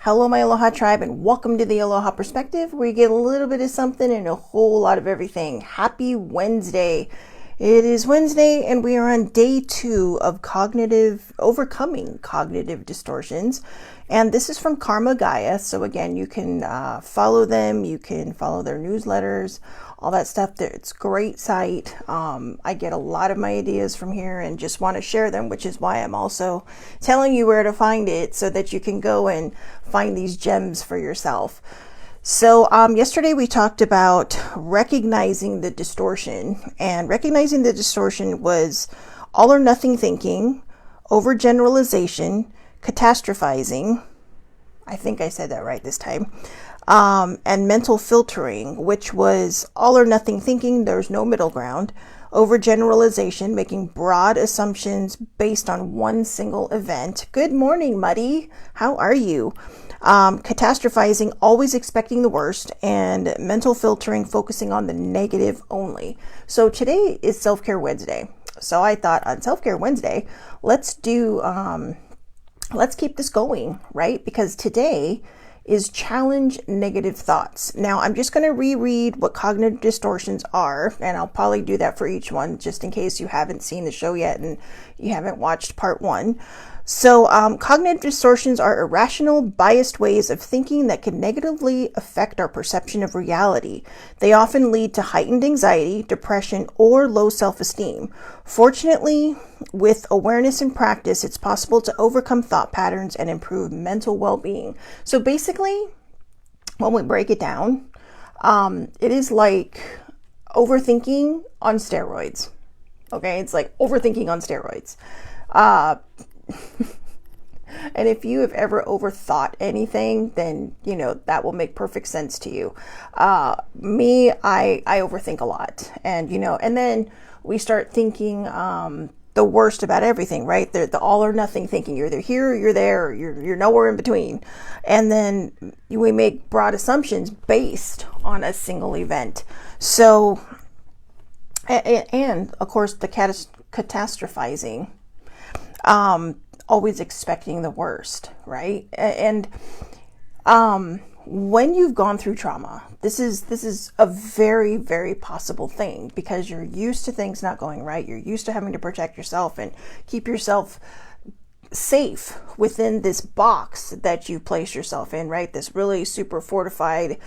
Hello, my Aloha tribe, and welcome to the Aloha Perspective, where you get a little bit of something and a whole lot of everything. Happy Wednesday. It is Wednesday, and we are on day 2 of overcoming cognitive distortions. And this is from Karma Gaia. So again, you can follow them. You can follow their newsletters, all that stuff. It's a great site. I get a lot of my ideas from here and just want to share them, which is why I'm also telling you where to find it so that you can go and find these gems for yourself. So yesterday we talked about recognizing the distortion, and recognizing the distortion was all or nothing thinking, overgeneralization, catastrophizing. I think I said that right this time. And mental filtering, which was all or nothing thinking. There's no middle ground. Overgeneralization, making broad assumptions based on one single event. Good morning, Muddy. How are you? Catastrophizing, always expecting the worst, and mental filtering, focusing on the negative only. So today is Self-Care Wednesday. So I thought on Self-Care Wednesday, let's keep this going, right? Because today is challenge negative thoughts. Now, I'm just going to reread what cognitive distortions are, and I'll probably do that for each one, just in case you haven't seen the show yet and you haven't watched part 1. So cognitive distortions are irrational, biased ways of thinking that can negatively affect our perception of reality. They often lead to heightened anxiety, depression, or low self-esteem. Fortunately, with awareness and practice, it's possible to overcome thought patterns and improve mental well-being. So basically, when we break it down, it is like overthinking on steroids. Okay, it's like overthinking on steroids. And if you have ever overthought anything, then, you know, that will make perfect sense to you. I overthink a lot, and, you know, and then we start thinking, the worst about everything, right? The all or nothing thinking. You're either here or you're there, or you're nowhere in between. And then we make broad assumptions based on a single event. So, and of course, the catastrophizing, always expecting the worst, right? And when you've gone through trauma, this is a very, very possible thing, because you're used to things not going right. You're used to having to protect yourself and keep yourself safe within this box that you place yourself in, right? This really super fortified,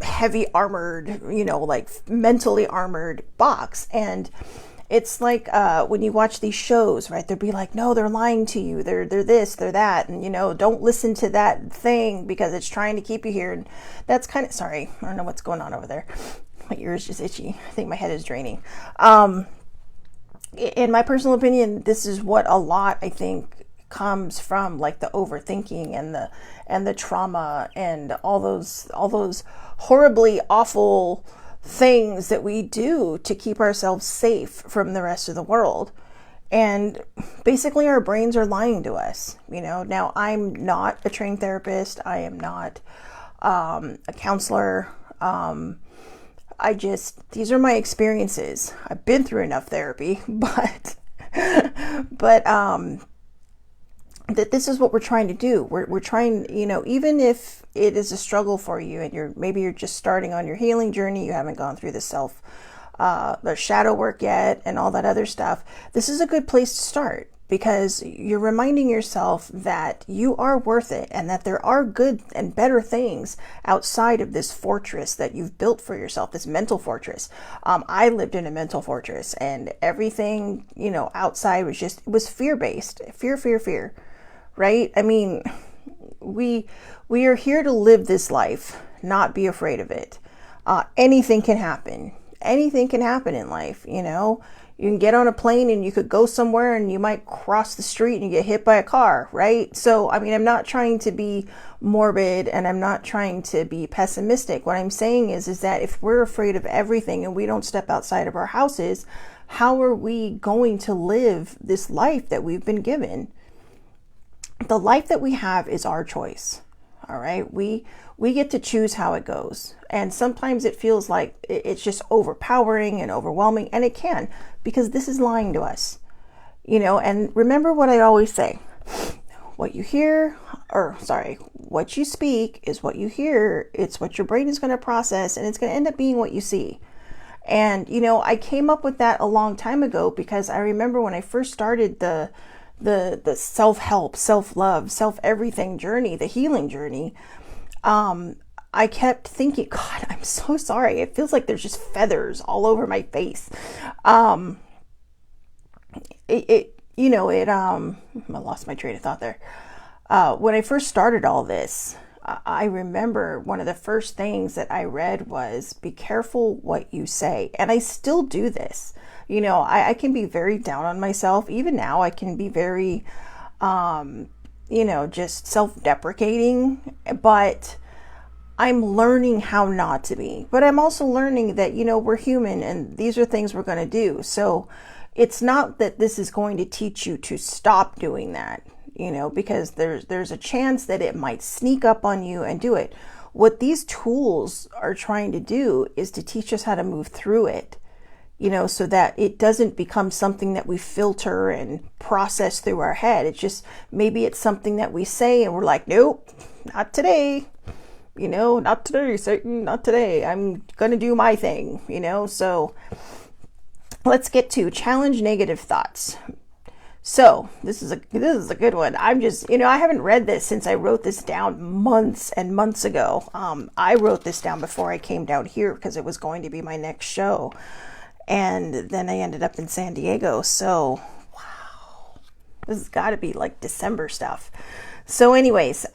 heavy armored, you know, like mentally armored box. And it's like when you watch these shows, right? They'll be like, no, they're lying to you. They're this, they're that. And, you know, don't listen to that thing because it's trying to keep you here. And that's kind of, sorry, I don't know what's going on over there. My ear is just itchy. I think my head is draining. In my personal opinion, this is what a lot, I think, comes from, like the overthinking and the trauma and all those horribly awful things that we do to keep ourselves safe from the rest of the world. And basically our brains are lying to us, you know. Now, I'm not a trained therapist. I am not a counselor. These are my experiences. I've been through enough therapy, but that this is what we're trying to do. We're trying, you know, even if it is a struggle for you and maybe you're just starting on your healing journey, you haven't gone through the shadow work yet and all that other stuff, this is a good place to start, because you're reminding yourself that you are worth it and that there are good and better things outside of this fortress that you've built for yourself, this mental fortress. I lived in a mental fortress, and everything, you know, outside was fear-based, fear. Right? I mean, we are here to live this life, not be afraid of it. Anything can happen. Anything can happen in life, you know. You can get on a plane and you could go somewhere and you might cross the street and you get hit by a car, right? So, I mean, I'm not trying to be morbid and I'm not trying to be pessimistic. What I'm saying is that if we're afraid of everything and we don't step outside of our houses, how are we going to live this life that we've been given? The life that we have is our choice. All right. We get to choose how it goes. And sometimes it feels like it's just overpowering and overwhelming, and it can, because this is lying to us, you know. And remember what I always say, what you hear, or sorry, what you speak is what you hear. It's what your brain is going to process, and it's going to end up being what you see. And, you know, I came up with that a long time ago because I remember when I first started the self-help, self-love, self-everything journey, the healing journey, I kept thinking, God, I'm so sorry. It feels like there's just feathers all over my face. I lost my train of thought there. When I first started all this, I remember one of the first things that I read was, be careful what you say. And I still do this. You know, I can be very down on myself. Even now, I can be very, just self-deprecating. But I'm learning how not to be. But I'm also learning that, you know, we're human and these are things we're going to do. So it's not that this is going to teach you to stop doing that, you know, because there's a chance that it might sneak up on you and do it. What these tools are trying to do is to teach us how to move through it, you know, so that it doesn't become something that we filter and process through our head. It's just, maybe it's something that we say and we're like, nope, not today. You know, not today, Satan, not today. I'm going to do my thing, you know. So let's get to challenge negative thoughts. So this is a good one. I'm just, you know, I haven't read this since I wrote this down months and months ago. I wrote this down before I came down here because it was going to be my next show. And then I ended up in San Diego. So, wow, this has got to be like December stuff. So anyways,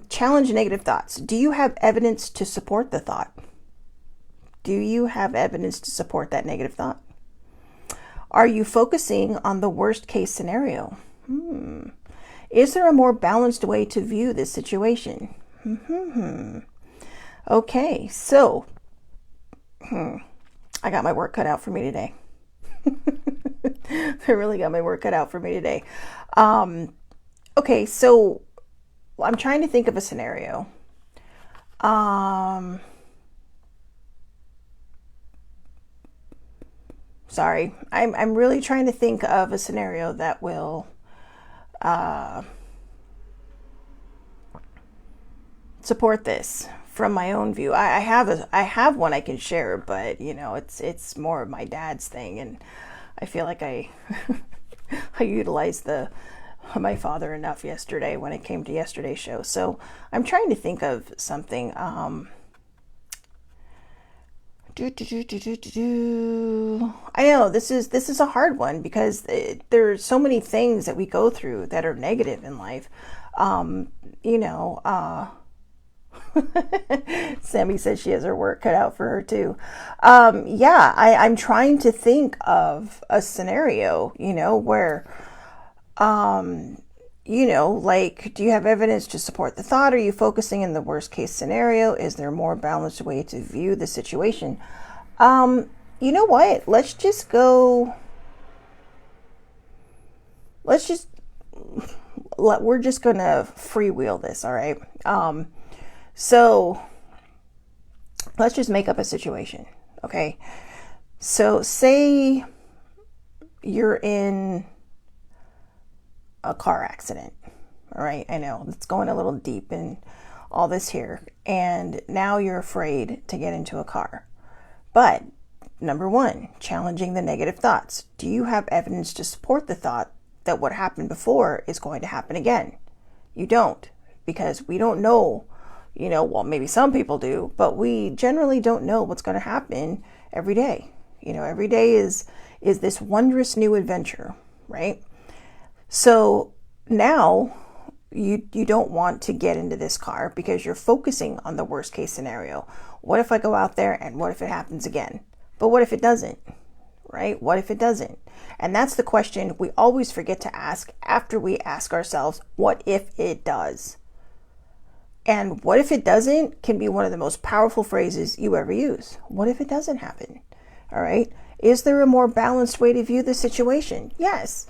challenge negative thoughts. Do you have evidence to support the thought? Do you have evidence to support that negative thought? Are you focusing on the worst case scenario? Is there a more balanced way to view this situation? Okay, so I got my work cut out for me today. I really got my work cut out for me today. Okay, so I'm trying to think of a scenario. Sorry, I'm really trying to think of a scenario that will support this from my own view. I have one I can share, but you know, it's more of my dad's thing, and I feel like I utilized my father enough yesterday when it came to yesterday's show. So I'm trying to think of something. I know this is a hard one because there's so many things that we go through that are negative in life. Sammy says she has her work cut out for her too. I'm trying to think of a scenario, you know, where like, do you have evidence to support the thought? Are you focusing in the worst case scenario? Is there a more balanced way to view the situation? You know what? We're just gonna freewheel this. All right. So let's just make up a situation. Okay. So say you're in a car accident. All right. I know it's going a little deep in all this here. And now you're afraid to get into a car. But number one, challenging the negative thoughts. Do you have evidence to support the thought that what happened before is going to happen again? You don't, because we don't know, you know, well, maybe some people do, but we generally don't know what's going to happen every day. You know, every day is this wondrous new adventure, right? So now you don't want to get into this car because you're focusing on the worst case scenario. What if I go out there and what if it happens again? But what if it doesn't, right? What if it doesn't? And that's the question we always forget to ask after we ask ourselves, what if it does? And what if it doesn't can be one of the most powerful phrases you ever use. What if it doesn't happen? All right. Is there a more balanced way to view the situation? Yes.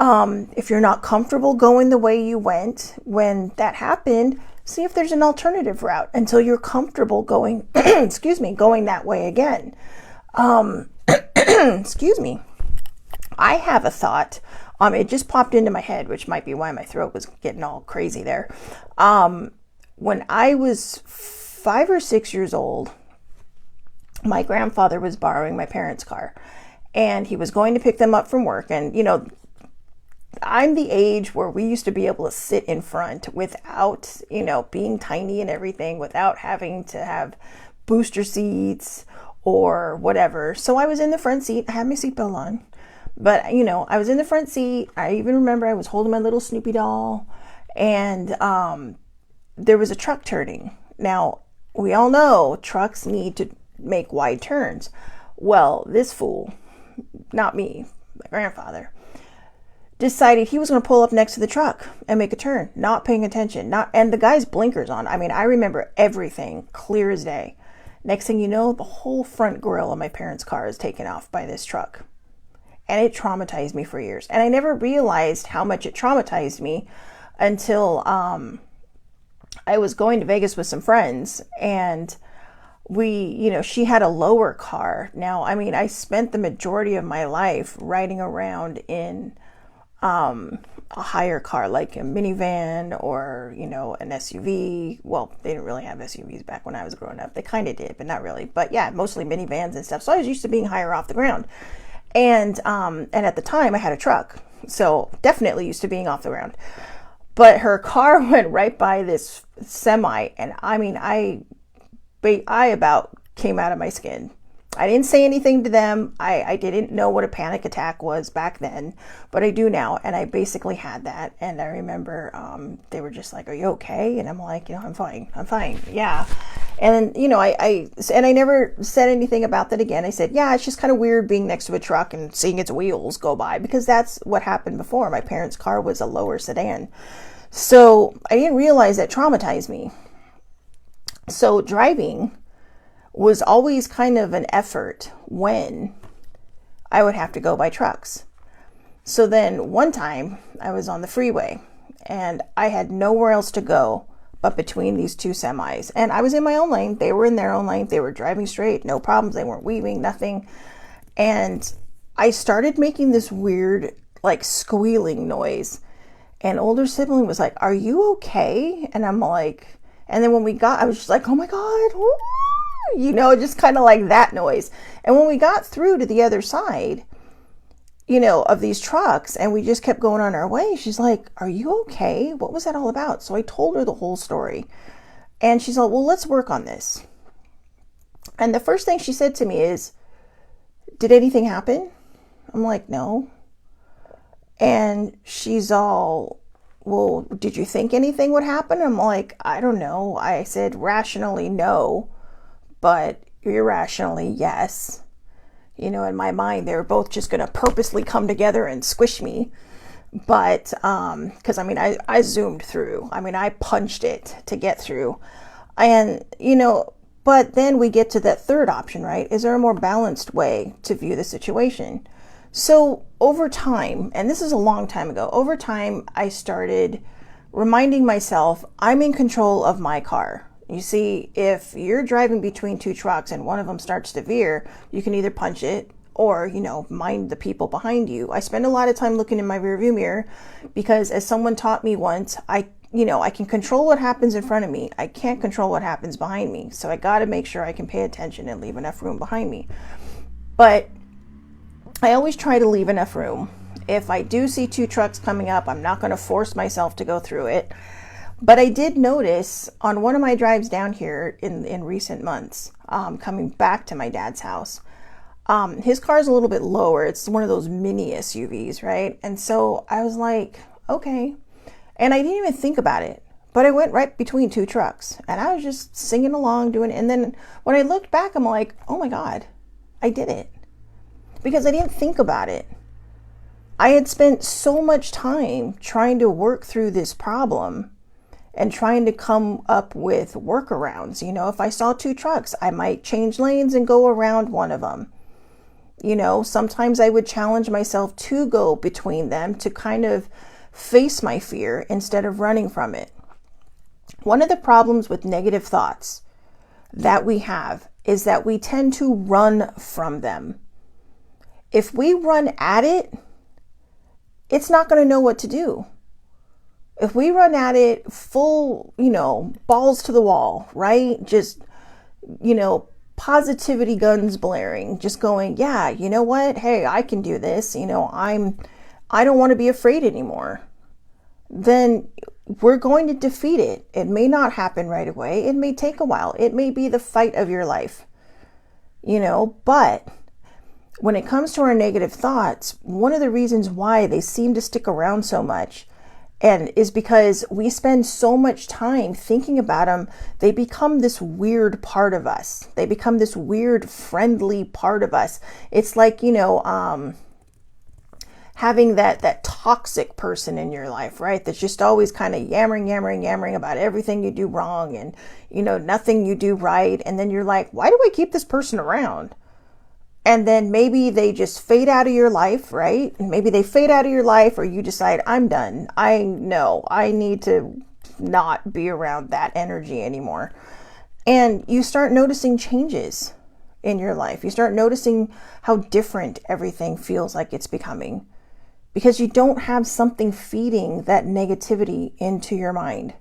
If you're not comfortable going the way you went when that happened, see if there's an alternative route until you're comfortable going, going that way again. Excuse me. I have a thought It just popped into my head, which might be why my throat was getting all crazy there. When I was 5 or 6 years old, my grandfather was borrowing my parents' car, and he was going to pick them up from work. And, I'm the age where we used to be able to sit in front without, being tiny and everything, without having to have booster seats or whatever. So I was in the front seat. I had my seatbelt on, but, I was in the front seat. I even remember I was holding my little Snoopy doll, and there was a truck turning. Now, we all know trucks need to make wide turns. Well, this fool, not me, my grandfather, decided he was going to pull up next to the truck and make a turn, not paying attention, and the guy's blinkers on. I mean, I remember everything clear as day. Next thing you know, the whole front grille of my parents' car is taken off by this truck. And it traumatized me for years. And I never realized how much it traumatized me until I was going to Vegas with some friends, and she had a lower car. Now, I mean, I spent the majority of my life riding around in a higher car, like a minivan or, an SUV. Well, they didn't really have SUVs back when I was growing up. They kind of did, but not really. But yeah, mostly minivans and stuff. So I was used to being higher off the ground. And at the time I had a truck. So definitely used to being off the ground. But her car went right by this semi. And I mean, I about came out of my skin. I didn't say anything to them. I didn't know what a panic attack was back then, but I do now. And I basically had that. And I remember they were just like, "Are you okay?" And I'm like, I'm fine. Yeah. And then, I never said anything about that again. I said, yeah, it's just kind of weird being next to a truck and seeing its wheels go by, because that's what happened before. My parents' car was a lower sedan. So I didn't realize that traumatized me. So driving was always kind of an effort when I would have to go by trucks. So then one time I was on the freeway and I had nowhere else to go but between these two semis. And I was in my own lane. They were in their own lane. They were driving straight, no problems. They weren't weaving, nothing. And I started making this weird, like, squealing noise. And older sibling was like, "Are you okay?" And I'm like, and then when we got, I was just like, "Oh my God." Just kind of like that noise. And when we got through to the other side, of these trucks, and we just kept going on our way, she's like, "Are you okay? What was that all about?" So I told her the whole story. And she's like, "Well, let's work on this." And the first thing she said to me is, "Did anything happen?" I'm like, "No." And she's all, "Well, did you think anything would happen?" I'm like, "I don't know." I said, rationally, no. But irrationally, yes. In my mind, they were both just going to purposely come together and squish me. But, because I zoomed through. I punched it to get through. And, but then we get to that third option, right? Is there a more balanced way to view the situation? So over time, and this is a long time ago, over time, I started reminding myself, I'm in control of my car. You see, if you're driving between two trucks and one of them starts to veer, you can either punch it or, mind the people behind you. I spend a lot of time looking in my rearview mirror because, as someone taught me once, I can control what happens in front of me. I can't control what happens behind me. So I got to make sure I can pay attention and leave enough room behind me. But I always try to leave enough room. If I do see two trucks coming up, I'm not going to force myself to go through it. But I did notice on one of my drives down here in recent months, coming back to my dad's house, his car is a little bit lower. It's one of those mini SUVs, right? And so I was like, okay. And I didn't even think about it, but I went right between two trucks and I was just singing along, doing it. And then when I looked back, I'm like, oh my God, I did it. Because I didn't think about it. I had spent so much time trying to work through this problem and trying to come up with workarounds. If I saw two trucks, I might change lanes and go around one of them. Sometimes I would challenge myself to go between them to kind of face my fear instead of running from it. One of the problems with negative thoughts that we have is that we tend to run from them. If we run at it, it's not going to know what to do. If we run at it full, balls to the wall, right? Just, positivity guns blaring, just going, yeah, you know what? Hey, I can do this. I don't want to be afraid anymore. Then we're going to defeat it. It may not happen right away. It may take a while. It may be the fight of your life, but when it comes to our negative thoughts, one of the reasons why they seem to stick around so much and is because we spend so much time thinking about them. They become this weird part of us. They become this weird, friendly part of us. It's like, having that toxic person in your life, right? That's just always kind of yammering about everything you do wrong and, nothing you do right. And then you're like, why do I keep this person around? And then maybe they just fade out of your life, right? And maybe they fade out of your life, or you decide, I'm done. I need to not be around that energy anymore. And you start noticing changes in your life. You start noticing how different everything feels like it's becoming, because you don't have something feeding that negativity into your mind.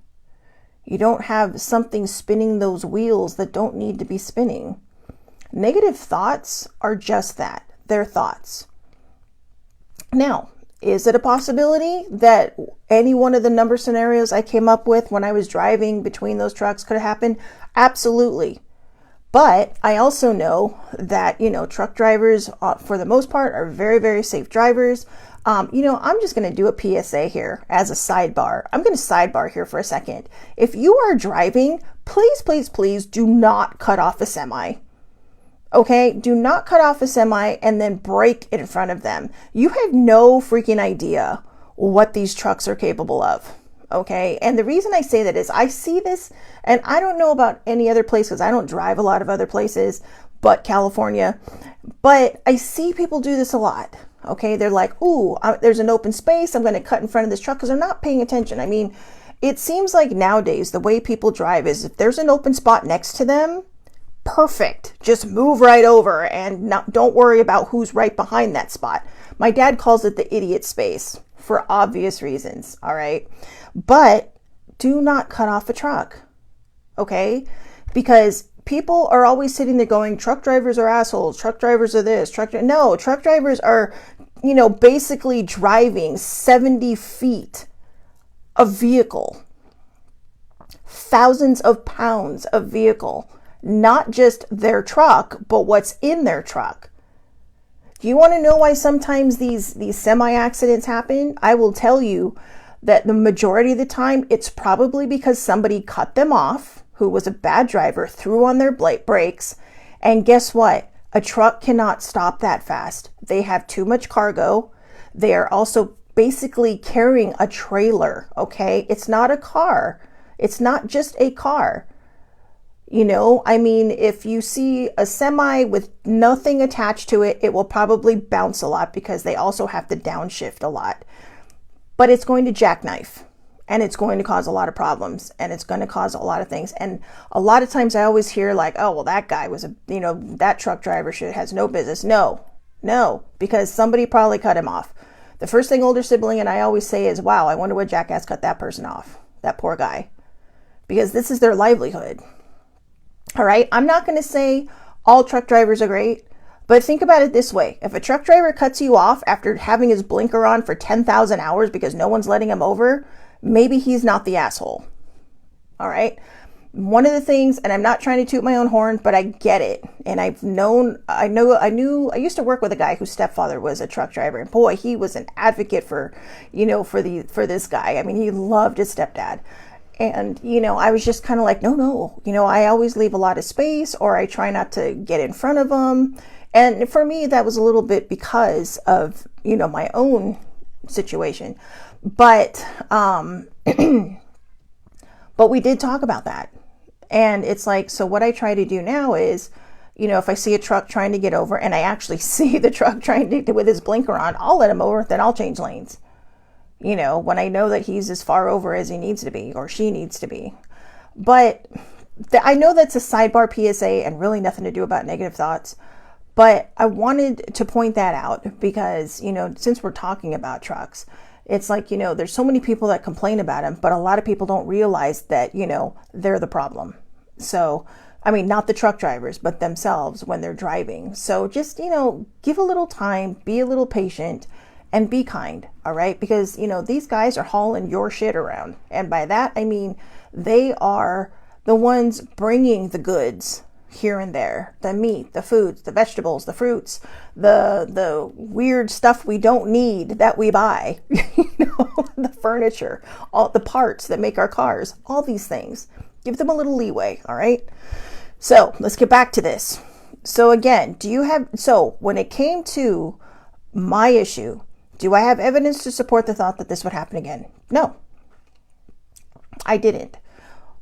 You don't have something spinning those wheels that don't need to be spinning. Negative thoughts are just that. They're thoughts. Now, is it a possibility that any one of the number scenarios I came up with when I was driving between those trucks could have happened? Absolutely. But I also know that, truck drivers, for the most part, are very, very safe drivers. I'm just going to do a PSA here as a sidebar. I'm going to sidebar here for a second. If you are driving, please, please, please do not cut off a semi. Okay, do not cut off a semi and then brake in front of them. You have no freaking idea what these trucks are capable of. Okay, and the reason I say that is I see this, and I don't know about any other place because I don't drive a lot of other places but California, but I see people do this a lot. Okay, they're like, ooh, there's an open space, I'm going to cut in front of this truck, because they're not paying attention. I mean, it seems like nowadays the way people drive is if there's an open spot next to them, perfect. Just move right over and don't worry about who's right behind that spot. My dad calls it the idiot space for obvious reasons. All right. But do not cut off a truck. Okay. Because people are always sitting there going, truck drivers are assholes. Truck drivers are this. No, truck drivers are, basically driving 70 feet of vehicle, thousands of pounds of vehicle. Not just their truck, but what's in their truck. Do you want to know why sometimes these semi accidents happen? I will tell you that the majority of the time, it's probably because somebody cut them off, who was a bad driver, threw on their brakes, and guess what? A truck cannot stop that fast. They have too much cargo. They are also basically carrying a trailer, okay? It's not a car. It's not just a car. If you see a semi with nothing attached to it, it will probably bounce a lot because they also have to downshift a lot. But it's going to jackknife, and it's going to cause a lot of problems, and it's going to cause a lot of things. And a lot of times I always hear like, oh, well, that guy was that truck driver has no business. No, because somebody probably cut him off. The first thing older sibling and I always say is, wow, I wonder what jackass cut that person off, that poor guy, because this is their livelihood. All right, I'm not going to say all truck drivers are great, but think about it this way. If a truck driver cuts you off after having his blinker on for 10,000 hours because no one's letting him over, maybe he's not the asshole. All right. One of the things, and I'm not trying to toot my own horn, but I get it. And I used to work with a guy whose stepfather was a truck driver, and boy, he was an advocate for this guy. I mean, he loved his stepdad. And, I was just kind of like, no, I always leave a lot of space, or I try not to get in front of them. And for me, that was a little bit because of, my own situation. But, but we did talk about that. And it's like, so what I try to do now is, if I see a truck trying to get over and I actually see the truck trying to, with his blinker on, I'll let him over, then I'll change lanes. When I know that he's as far over as he needs to be, or she needs to be. But I know that's a sidebar PSA and really nothing to do about negative thoughts. But I wanted to point that out because, since we're talking about trucks, it's like, there's so many people that complain about them, but a lot of people don't realize that, they're the problem. So, I mean, not the truck drivers, but themselves when they're driving. So just, give a little time, be a little patient, and be kind. All right. Because, these guys are hauling your shit around. And by that, I mean, they are the ones bringing the goods here and there, the meat, the foods, the vegetables, the fruits, the weird stuff we don't need that we buy, the furniture, all the parts that make our cars, all these things. Give them a little leeway. All right. So let's get back to this. So again, when it came to my issue, do I have evidence to support the thought that this would happen again? No, I didn't.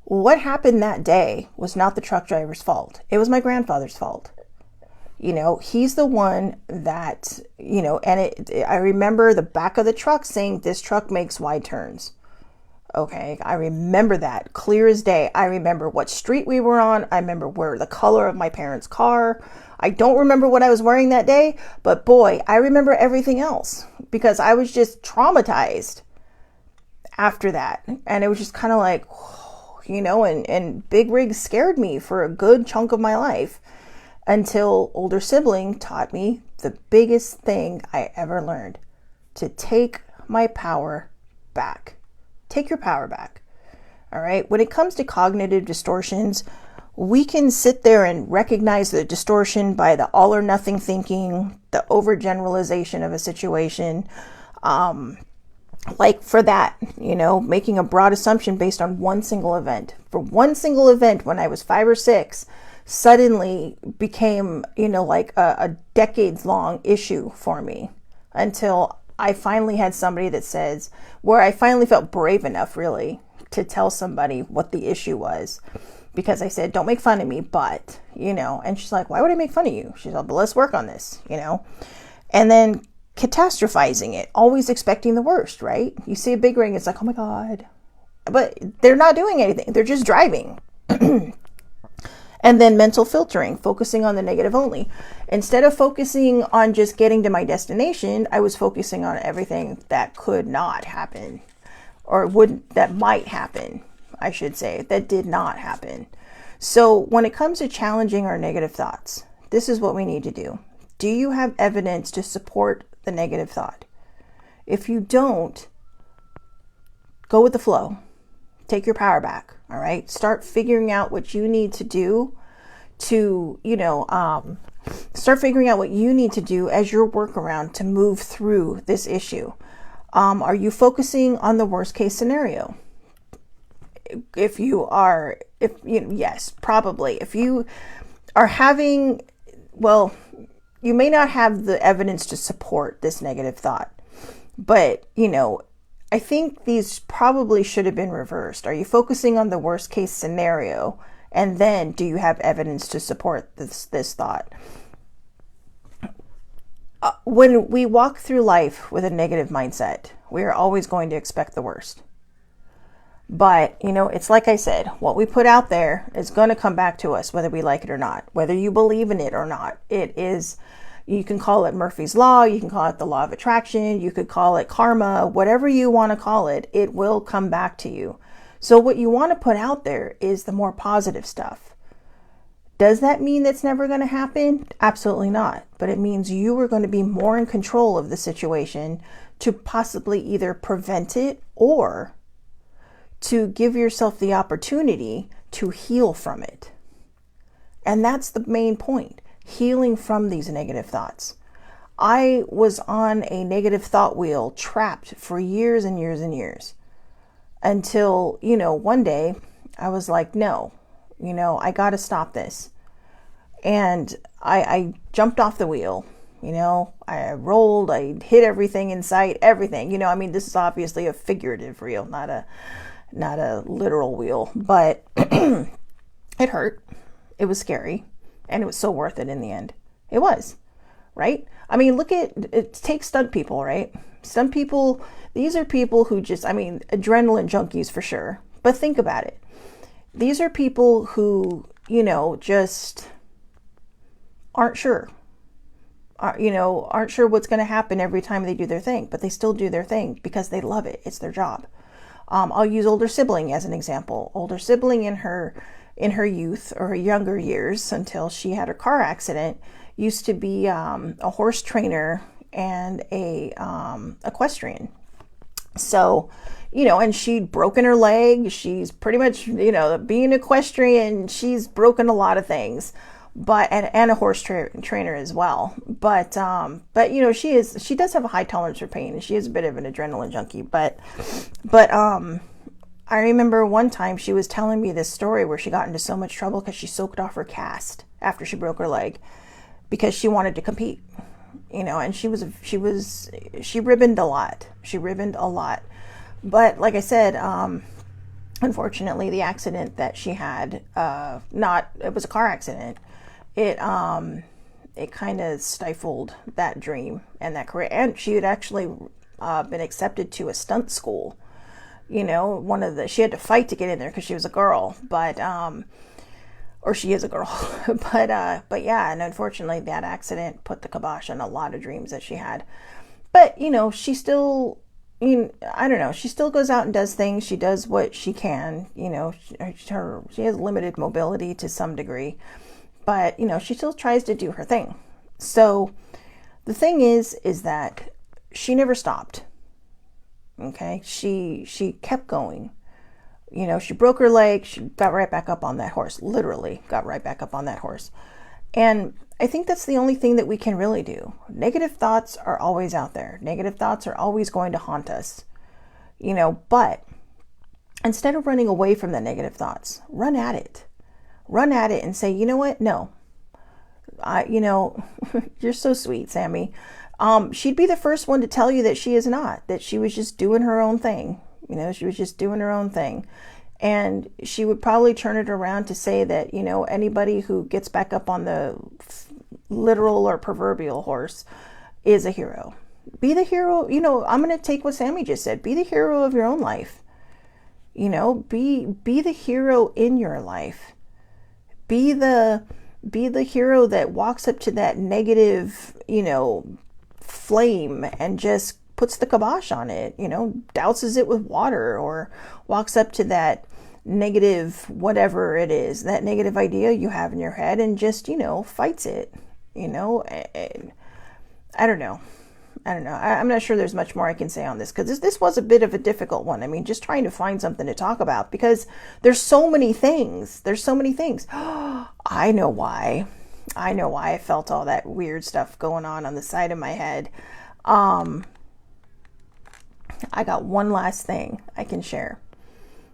What happened that day was not the truck driver's fault. It was my grandfather's fault. He's the one that, I remember the back of the truck saying, this truck makes wide turns. Okay, I remember that clear as day. I remember what street we were on. I remember the color of my parents' car. I don't remember what I was wearing that day, but boy, I remember everything else because I was just traumatized after that. And it was just kind of like, and big rigs scared me for a good chunk of my life until older sibling taught me the biggest thing I ever learned: to take my power back. Take your power back. All right. When it comes to cognitive distortions, we can sit there and recognize the distortion by the all or nothing thinking, the overgeneralization of a situation. Like for that, making a broad assumption based on one single event. For one single event when I was 5 or 6, suddenly became, like a decades long issue for me until I finally had somebody that says, where I finally felt brave enough really to tell somebody what the issue was. Because I said, don't make fun of me, but, and she's like, why would I make fun of you? She's like, but let's work on this, and then catastrophizing it, always expecting the worst, right? You see a big ring, it's like, oh my God, but they're not doing anything. They're just driving. And then mental filtering, focusing on the negative only. Instead of focusing on just getting to my destination, I was focusing on everything that could not happen that might happen, I should say, that did not happen. So when it comes to challenging our negative thoughts, this is what we need to do. Do you have evidence to support the negative thought? If you don't, go with the flow. Take your power back. All right. Start figuring out what you need to do to, start figuring out what you need to do as your workaround to move through this issue. Are you focusing on the worst case scenario? Yes, probably. If you are having, you may not have the evidence to support this negative thought, but, I think these probably should have been reversed. Are you focusing on the worst case scenario? And then do you have evidence to support this thought? When we walk through life with a negative mindset, we are always going to expect the worst. But, it's like I said, what we put out there is going to come back to us, whether we like it or not, whether you believe in it or not. It is, you can call it Murphy's Law, you can call it the law of attraction, you could call it karma, whatever you want to call it, it will come back to you. So what you want to put out there is the more positive stuff. Does that mean that's never going to happen? Absolutely not. But it means you are going to be more in control of the situation to possibly either prevent it or to give yourself the opportunity to heal from it. And that's the main point, healing from these negative thoughts. I was on a negative thought wheel, trapped for years and years and years. Until, one day I was like, no, I got to stop this. And I jumped off the wheel, I rolled, I hit everything in sight, everything, this is obviously a figurative wheel, not a literal wheel, but it hurt. It was scary, and it was so worth it in the end. It was, right? Take stunt people, right? Stunt people, these are people who just, adrenaline junkies for sure. But think about it. These are people who, just aren't sure. aren't sure what's going to happen every time they do their thing, but they still do their thing because they love it. It's their job. I'll use older sibling as an example. Older sibling in her youth or her younger years until she had her car accident used to be a horse trainer and a equestrian. So, and she'd broken her leg. She's pretty much, being equestrian, she's broken a lot of things, but, and a horse trainer as well. But she does have a high tolerance for pain, and she is a bit of an adrenaline junkie, but I remember one time she was telling me this story where she got into so much trouble because she soaked off her cast after she broke her leg because she wanted to compete, and she ribboned a lot. She ribboned a lot. But like I said, unfortunately, the accident that she had, it was a car accident. It kind of stifled that dream and that career. And she had actually been accepted to a stunt school. She had to fight to get in there because she was a girl, or she is a girl, but yeah, and unfortunately that accident put the kibosh on a lot of dreams that she had. But, she still, I don't know, she still goes out and does things. She does what she can, she has limited mobility to some degree, but, she still tries to do her thing. So the thing is that she never stopped. Okay. She kept going. She broke her leg. She got right back up on that horse, literally got right back up on that horse. And I think that's the only thing that we can really do. Negative thoughts are always out there. Negative thoughts are always going to haunt us, but instead of running away from the negative thoughts, run at it and say, you know what? No, you're so sweet, Sammy. She'd be the first one to tell you that she is not, that she was just doing her own thing. She was just doing her own thing. And she would probably turn it around to say that, anybody who gets back up on the literal or proverbial horse is a hero. Be the hero. I'm going to take what Sammy just said. Be the hero of your own life. Be the hero in your life. Be the hero that walks up to that negative, flame and just puts the kibosh on it, douses it with water, or walks up to that negative, whatever it is, that negative idea you have in your head and just, fights it, I don't know. I'm not sure there's much more I can say on this, because this was a bit of a difficult one. I mean, just trying to find something to talk about, because there's so many things. I know why I felt all that weird stuff going on the side of my head. I got one last thing I can share.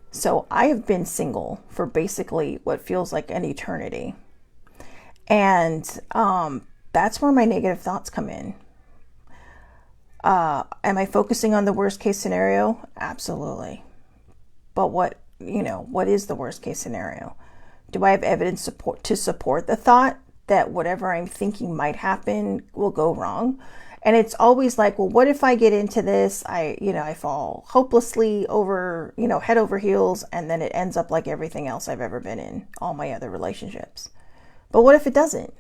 So I have been single for basically what feels like an eternity. And that's where my negative thoughts come in. Am I focusing on the worst case scenario? Absolutely. But what is the worst case scenario? Do I have evidence to support the thought that whatever I'm thinking might happen will go wrong? And it's always like, well, what if I get into this? I fall hopelessly over, head over heels, and then it ends up like everything else I've ever been in, all my other relationships. But what if it doesn't?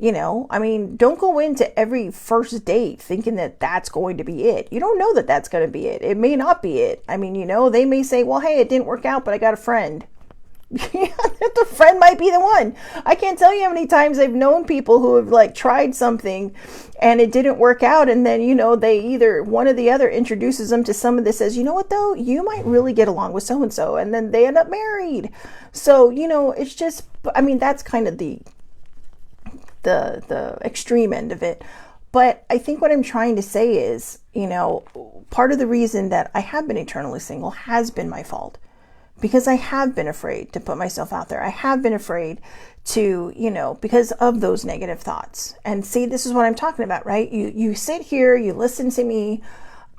Don't go into every first date thinking that that's going to be it. You don't know that that's going to be it. It may not be it. They may say, well, hey, it didn't work out, but I got a friend. The friend might be the one. I can't tell you how many times I've known people who have tried something and it didn't work out, and then they either one or the other introduces them to someone that says, you know what though, you might really get along with so and so, and then they end up married. So it's just, that's kind of the extreme end of it. But I think what I'm trying to say is, part of the reason that I have been eternally single has been my fault. Because I have been afraid to put myself out there. I have been afraid to, because of those negative thoughts. And see, this is what I'm talking about, right? You sit here, you listen to me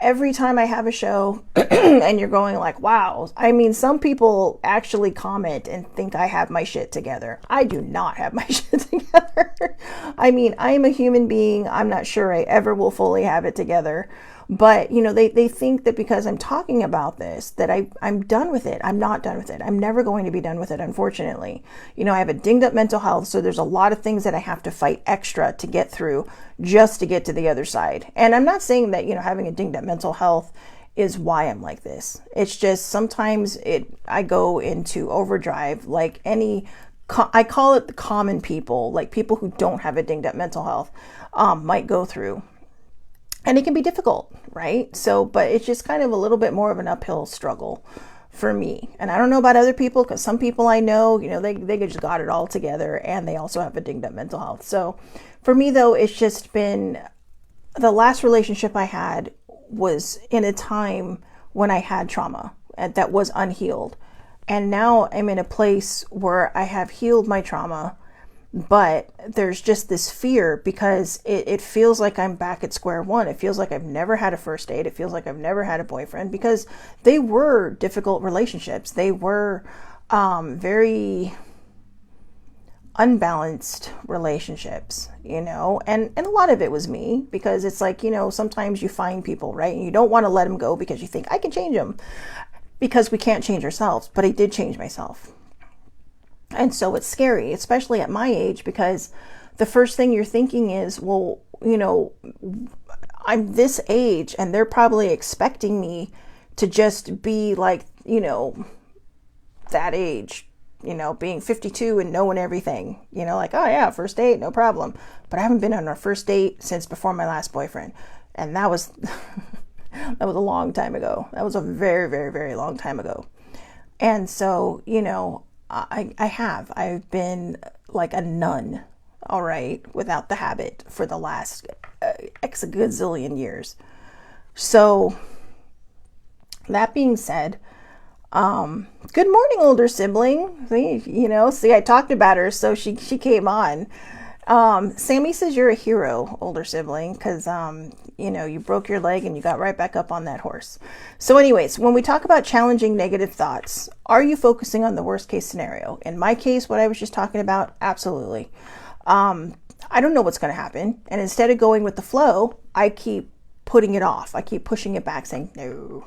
every time I have a show, and you're going like, wow. Some people actually comment and think I have my shit together. I do not have my shit together. I am a human being. I'm not sure I ever will fully have it together. But, they think that because I'm talking about this, that I'm done with it. I'm not done with it. I'm never going to be done with it, unfortunately. I have a dinged up mental health, so there's a lot of things that I have to fight extra to get through just to get to the other side. And I'm not saying that, having a dinged up mental health is why I'm like this. It's just sometimes I go into overdrive like I call it the common people, like people who don't have a dinged up mental health might go through. And it can be difficult, right? So, but it's just kind of a little bit more of an uphill struggle for me. And I don't know about other people, because some people I know, they just got it all together and they also have a dinged up mental health. So for me though, it's just been, the last relationship I had was in a time when I had trauma that was unhealed. And now I'm in a place where I have healed my trauma, but there's just this fear because it feels like I'm back at square one. It feels like I've never had a first date. It feels like I've never had a boyfriend, because they were difficult relationships. They were very unbalanced relationships, and a lot of it was me, because it's like, sometimes you find people, right? And you don't want to let them go because you think I can change them, because we can't change ourselves. But I did change myself. And so it's scary, especially at my age, because the first thing you're thinking is, well, I'm this age and they're probably expecting me to just be like, that age, being 52 and knowing everything, like, oh yeah, first date, no problem. But I haven't been on our first date since before my last boyfriend. And that was, that was a long time ago. That was a very, very, very long time ago. And so, I've been like a nun, all right, without the habit for the last X gazillion years. So that being said, good morning, older sibling. See, I talked about her, so she came on. Sammy says you're a hero, older sibling, because you broke your leg and you got right back up on that horse. So anyways, when we talk about challenging negative thoughts, are you focusing on the worst case scenario? In my case, what I was just talking about, absolutely. I don't know what's going to happen, and instead of going with the flow, I keep putting it off. I keep pushing it back, saying no.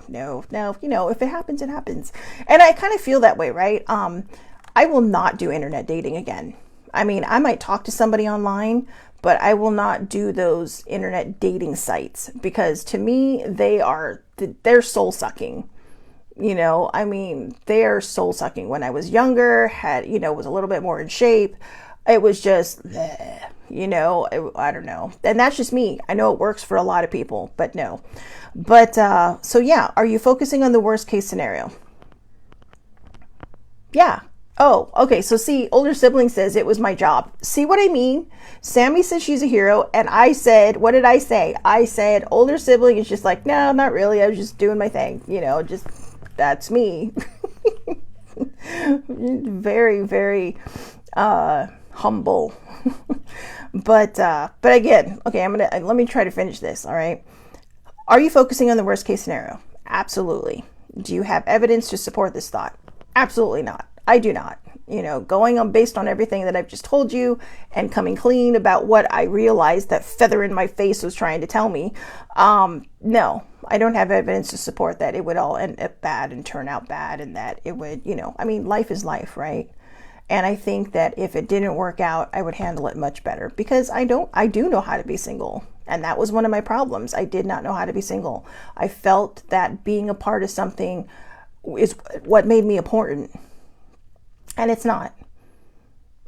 If it happens, it happens. And I kind of feel that way, right? I will not do internet dating again. I mean, I might talk to somebody online, but I will not do those internet dating sites, because to me, they're soul sucking. I mean, they're soul sucking. When I was younger, was a little bit more in shape, it was just, I don't know. And that's just me. I know it works for a lot of people, but no. But, so yeah, are you focusing on the worst case scenario? Yeah. Oh, okay. So see, older sibling says it was my job. See what I mean? Sammy says she's a hero. And I said, what did I say? I said, older sibling is just like, no, not really. I was just doing my thing. Just that's me. Very, very humble. But again, okay, let me try to finish this. All right. Are you focusing on the worst case scenario? Absolutely. Do you have evidence to support this thought? Absolutely not. I do not. Going on based on everything that I've just told you and coming clean about what I realized that feather in my face was trying to tell me. No, I don't have evidence to support that it would all end up bad and turn out bad, and that it would, life is life, right? And I think that if it didn't work out, I would handle it much better, because I do know how to be single. And that was one of my problems. I did not know how to be single. I felt that being a part of something is what made me important. And it's not.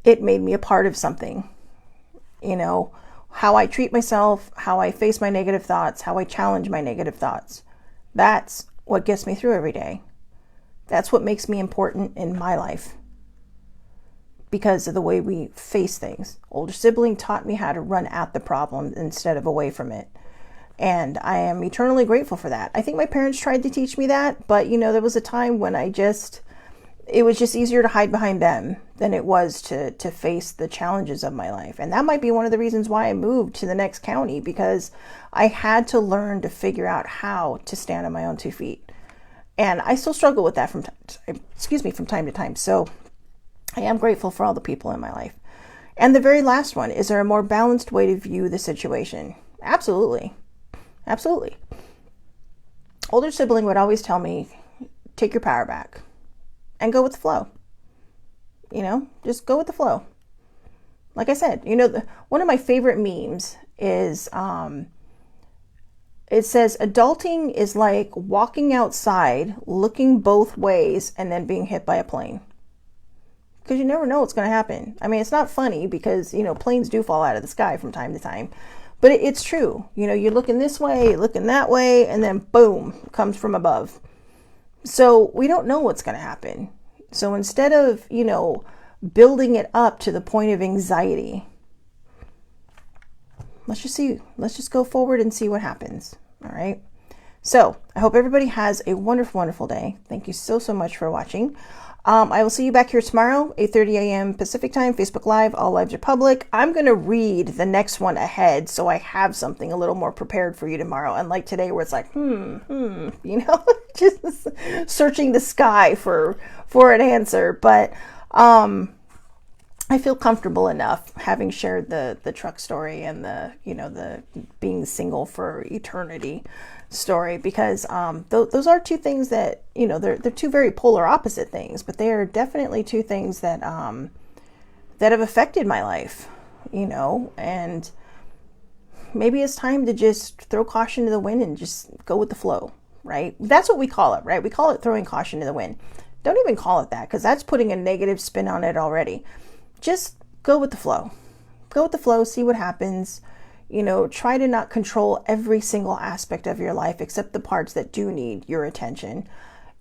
It made me a part of something. How I treat myself, how I face my negative thoughts, how I challenge my negative thoughts. That's what gets me through every day. That's what makes me important in my life, because of the way we face things. Older sibling taught me how to run at the problem instead of away from it. And I am eternally grateful for that. I think my parents tried to teach me that, but there was a time when it was just easier to hide behind them than it was to face the challenges of my life. And that might be one of the reasons why I moved to the next county, because I had to learn to figure out how to stand on my own 2 feet. And I still struggle with that from time to time. So I am grateful for all the people in my life. And the very last one, is there a more balanced way to view the situation? Absolutely. Absolutely. older sibling would always tell me, take your power back and go with the flow. You know, just go with the flow. Like I said, you know, one of my favorite memes is, it says, adulting is like walking outside, looking both ways, and then being hit by a plane. Because you never know what's going to happen. I mean, it's not funny because, you know, planes do fall out of the sky from time to time. But it's true. You know, you're looking this way, you're looking that way, and then boom, comes from above. So we don't know what's going to happen. So instead of, you know, building it up to the point of anxiety, let's just go forward and see what happens. All right. So I hope everybody has a wonderful, wonderful day. Thank you so, so much for watching. I will see you back here tomorrow, 8:30 a.m. Pacific time, Facebook Live. All lives are public. I'm going to read the next one ahead so I have something a little more prepared for you tomorrow. Unlike today where it's like, you know, just searching the sky for an answer. But I feel comfortable enough having shared the truck story and the, you know, the being single for eternity story, because those are two things that, you know, they're two very polar opposite things, but they are definitely two things that that have affected my life, you know, and maybe it's time to just throw caution to the wind and just go with the flow, right? That's what we call it, right? We call it throwing caution to the wind. Don't even call it that, because that's putting a negative spin on it already. Just go with the flow. Go with the flow, see what happens. You know, try to not control every single aspect of your life except the parts that do need your attention,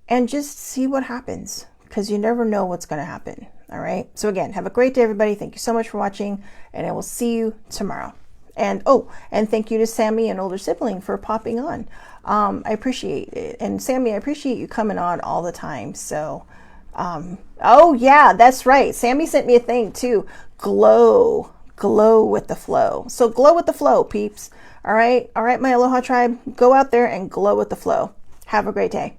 and just see what happens, because you never know what's going to happen. All right. So again, have a great day, everybody. Thank you so much for watching, and I will see you tomorrow. And and thank you to Sammy, an older sibling, for popping on. I appreciate it. And Sammy, I appreciate you coming on all the time. So, oh yeah, that's right. Sammy sent me a thing too. Glow with the flow. So glow with the flow, peeps. All right, my Aloha tribe, go out there and glow with the flow. Have a great day.